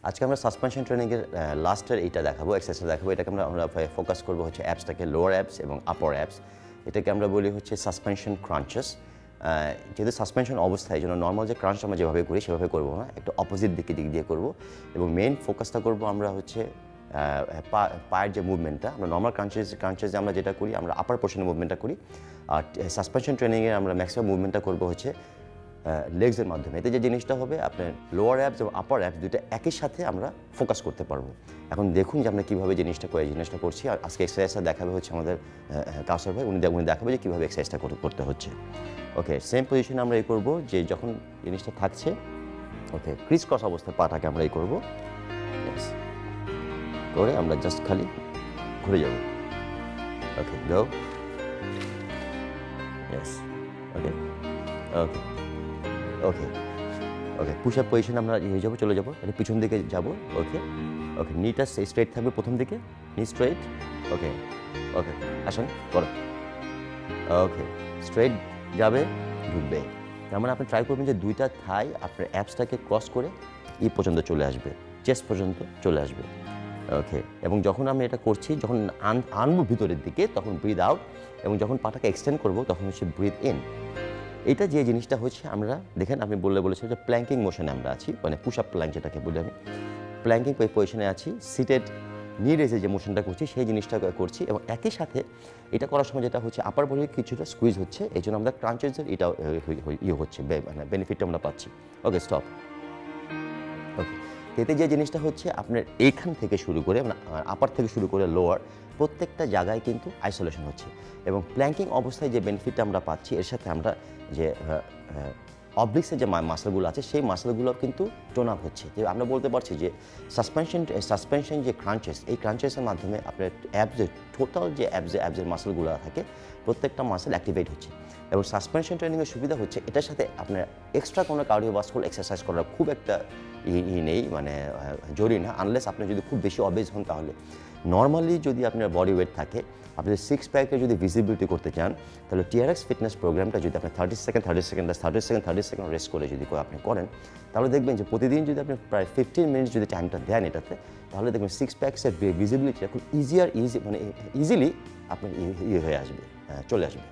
আজকে আমরা সাসপেনশন ট্রেনিংয়ের লাস্টের এইটা দেখাবো, এক্সারসাইজটা দেখাবো। এটাকে আমরা ফোকাস করবো হচ্ছে অ্যাপসটাকে, লোয়ার অ্যাপস এবং আপার অ্যাপস। এটাকে আমরা বলি হচ্ছে সাসপেনশন ক্রাঞ্চেস। যেহেতু সাসপেনশন অবস্থায় জন্য নর্মাল যে ক্রাঞ্চ আমরা যেভাবে করি সেভাবে করবো না, একটু অপোজিট দিক দিয়ে করবো এবং মেইন ফোকাসটা করবো আমরা হচ্ছে পায়ের যে মুভমেন্টটা। আমরা নর্মাল ক্রাঞ্চেসে আমরা যেটা করি, আমরা আপার পোর্শনের মুভমেন্টটা করি। আর সাসপেনশন ট্রেনিংয়ে আমরা ম্যাক্সিমাম মুভমেন্টটা করবো হচ্ছে লেগসের মাধ্যমে। এতে যে জিনিসটা হবে, আপনার লোয়ার অ্যাপস এবং আপার অ্যাপস দুটো একই সাথে আমরা ফোকাস করতে পারবো। এখন দেখুন যে আমরা কীভাবে জিনিসটা করছি। আর আজকে এক্সারসাইজটা দেখাবে হচ্ছে আমাদের কাউসার ভাই, উনি দেখাবে যে কীভাবে এক্সারসাইজটা করতে হচ্ছে। ওকে, সেম পজিশনে আমরা এই করবো যে যখন জিনিসটা থাকছে, ওকে, ক্রিস ক্রস অবস্থায় পাটাকে আমরা এই করবো, করে আমরা জাস্ট খালি ঘুরে যাব। ওকে, গো, ইয়েস, ওকে ওকে ওকে ওকে পুশ আপ পজিশনে আমরা চলে যাবো, এটা পিছন দিকে যাব। ওকে ওকে, নিটা স্ট্রেট থাকবে প্রথম দিকে, নি স্ট্রেট। ওকে ওকে, আসুন করো। ওকে, স্ট্রেট যাবে, ঢুকবে। তার মানে আপনি ট্রাই করবেন যে দুইটা থাই আপনার অ্যাপসটাকে ক্রস করে পর্যন্ত চলে আসবে, চেস্ট পর্যন্ত চলে আসবে। ওকে, এবং যখন আমি এটা করছি, যখন আনবো ভিতরের দিকে, তখন ব্রিথ আউট, এবং যখন পাটাকে এক্সটেন্ড করবো তখন হচ্ছে ব্রিথ ইন। এটা যে জিনিসটা হচ্ছে, আমরা দেখেন আপনি বলেছেন যে প্ল্যাঙ্কিং মোশনে আমরা আছি, মানে পুশ আপ প্ল্যাঙ্ক যেটাকে বলি আমি, প্ল্যাঙ্কিং পজিশনে আছি। সিটেড নি রেজে যে মোশনটা করছি সেই জিনিসটা করছি, এবং একই সাথে এটা করার সময় যেটা হচ্ছে আপার বডি কিছুটা স্কুইজ হচ্ছে, এই জন্য আমরা ক্রাঞ্চেসের এটা হচ্ছে, মানে বেনিফিটটা আমরা পাচ্ছি। ওকে, স্টপ। ওকে, এতে যে জিনিসটা হচ্ছে আপনার এইখান থেকে শুরু করে, মানে আপার থেকে শুরু করে লোয়ার, প্রত্যেকটা জায়গায় কিন্তু আইসোলেশন হচ্ছে। এবং প্ল্যাঙ্কিং অবস্থায় যে বেনিফিটটা আমরা পাচ্ছি, এর সাথে আমরা যে অবলিক্সের যে মাসেলগুলো আছে সেই মাসেলগুলো কিন্তু টোন আপ হচ্ছে। যে আমরা বলতে পারছি যে সাসপেনশন যে ক্রাঞ্চেস, এই ক্রাঞ্চেসের মাধ্যমে আপনার অ্যাবসের টোটাল যে অ্যাবসের মাসেলগুলো থাকে, প্রত্যেকটা মাসেল অ্যাক্টিভেট হচ্ছে। এবং সাসপেনশন ট্রেনিংয়ের সুবিধা হচ্ছে এটার সাথে আপনার এক্সট্রা কোনো কার্ডিওভাস্কুলার এক্সারসাইজ করার খুব একটা নেই, মানে জরুরি না, আনলেস আপনি যদি খুব বেশি অবেজ হন। তাহলে নর্মালি যদি আপনার বডি ওয়েট থাকে, আপনি সিক্স প্যাকে যদি ভিজিবিলিটি করতে চান, তাহলে টিআরএক্স ফিটনেস প্রোগ্রামটা যদি আপনি 30 সেকেন্ড রেস্ট করে যদি আপনি করেন, তাহলে দেখবেন যে প্রতিদিন যদি আপনি প্রায় 15 মিনিটস যদি টাইমটা দেন এটাতে, তাহলে দেখবেন সিক্স প্যাক্সের ভিজিবিলিটিটা খুব ইজিলি আপনার হয়ে আসবে, চলে আসবে।